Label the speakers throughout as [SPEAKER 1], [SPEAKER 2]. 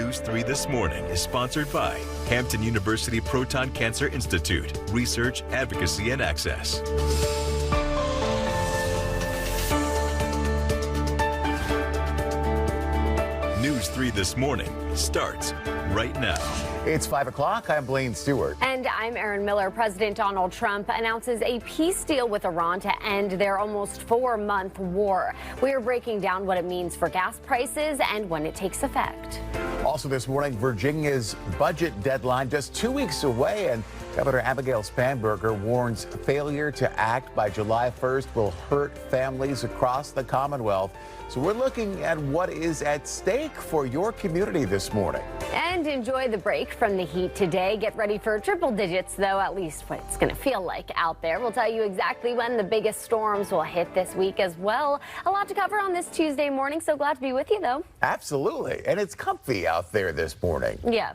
[SPEAKER 1] News 3 This Morning is sponsored by Hampton University Proton Cancer Institute, Research, Advocacy, and Access. News 3 This Morning starts right now.
[SPEAKER 2] It's 5 o'clock. I'm Blaine Stewart.
[SPEAKER 3] And I'm Erin Miller. President Donald Trump announces a peace deal with Iran to end their almost 4-month war. We are breaking down what it means for gas prices and when it takes effect.
[SPEAKER 2] Also this morning, Virginia's budget deadline just 2 weeks away, and Governor Abigail Spanberger warns failure to act by July 1st will hurt families across the Commonwealth. So we're looking at what is at stake for your community this morning.
[SPEAKER 3] And enjoy the break from the heat today. Get ready for triple digits, though, at least what it's going to feel like out there. We'll tell you exactly when the biggest storms will hit this week as well. A lot to cover on this Tuesday morning. So glad to be with you, though.
[SPEAKER 2] Absolutely. And it's comfy out there this morning.
[SPEAKER 3] Yeah.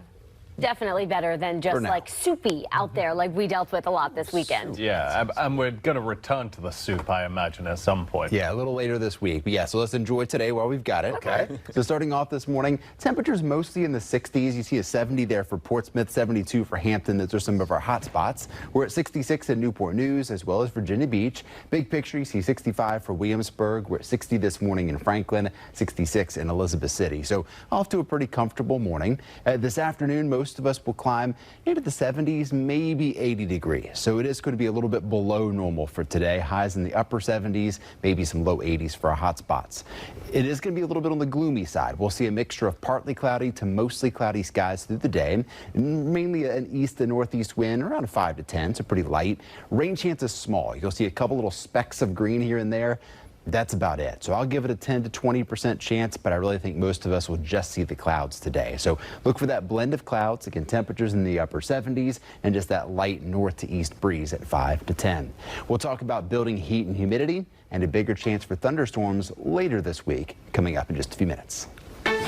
[SPEAKER 3] Definitely better than just like soupy out there like we dealt with a lot this weekend.
[SPEAKER 4] Yeah, and we're going to return to the soup, I imagine, at some point.
[SPEAKER 5] Yeah, a little later this week. But yeah, so let's enjoy today while we've got it.
[SPEAKER 2] Okay.
[SPEAKER 5] So starting off this morning, temperatures mostly in the 60s. You see a 70 there for Portsmouth, 72 for Hampton. Those are some of our hot spots. We're at 66 in Newport News as well as Virginia Beach. Big picture, you see 65 for Williamsburg. We're at 60 this morning in Franklin, 66 in Elizabeth City. So off to a pretty comfortable morning. This afternoon, most of us will climb into the 70s, maybe 80 degrees. So it is going to be a little bit below normal for today. Highs in the upper 70s, maybe some low 80s for our hot spots. It is going to be a little bit on the gloomy side. We'll see a mixture of partly cloudy to mostly cloudy skies through the day. Mainly an east to northeast wind, around 5 to 10, so pretty light. Rain chance is small. You'll see a couple little specks of green here and there. That's about it. So I'll give it a 10 to 20% chance, but I really think most of us will just see the clouds today. So look for that blend of clouds. Again, temperatures in the upper 70s and just that light north to east breeze at 5 to 10. We'll talk about building heat and humidity and a bigger chance for thunderstorms later this week, coming up in just a few minutes.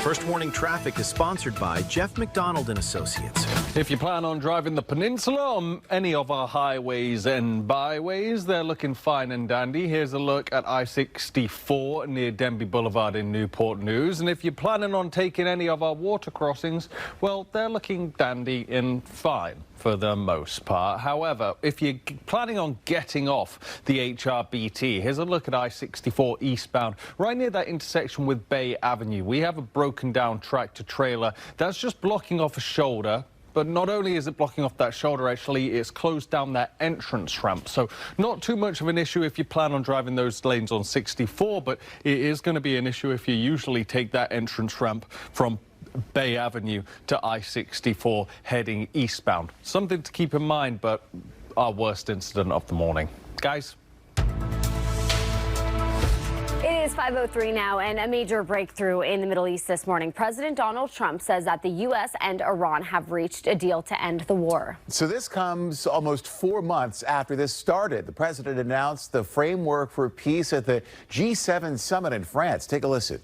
[SPEAKER 6] First Warning Traffic is sponsored by Jeff McDonald and Associates.
[SPEAKER 4] If you plan on driving the peninsula on any of our highways and byways, they're looking fine and dandy. Here's a look at I-64 near Denby Boulevard in Newport News. And if you're planning on taking any of our water crossings, well, they're looking dandy and fine for the most part. However, if you're planning on getting off the HRBT, here's a look at I-64 eastbound, right near that intersection with Bay Avenue. We have a broken down tractor trailer that's just blocking off a shoulder. But not only is it blocking off that shoulder, actually, it's closed down that entrance ramp. So not too much of an issue if you plan on driving those lanes on 64, but it is going to be an issue if you usually take that entrance ramp from Bay Avenue to I-64 heading eastbound. Something to keep in mind, but our worst incident of the morning. Guys.
[SPEAKER 3] It is 5:03 now, and a major breakthrough in the Middle East this morning. President Donald Trump says that the U.S. and Iran have reached a deal to end the war.
[SPEAKER 2] So this comes almost 4 months after this started. The president announced the framework for peace at the G7 summit in France. Take a listen.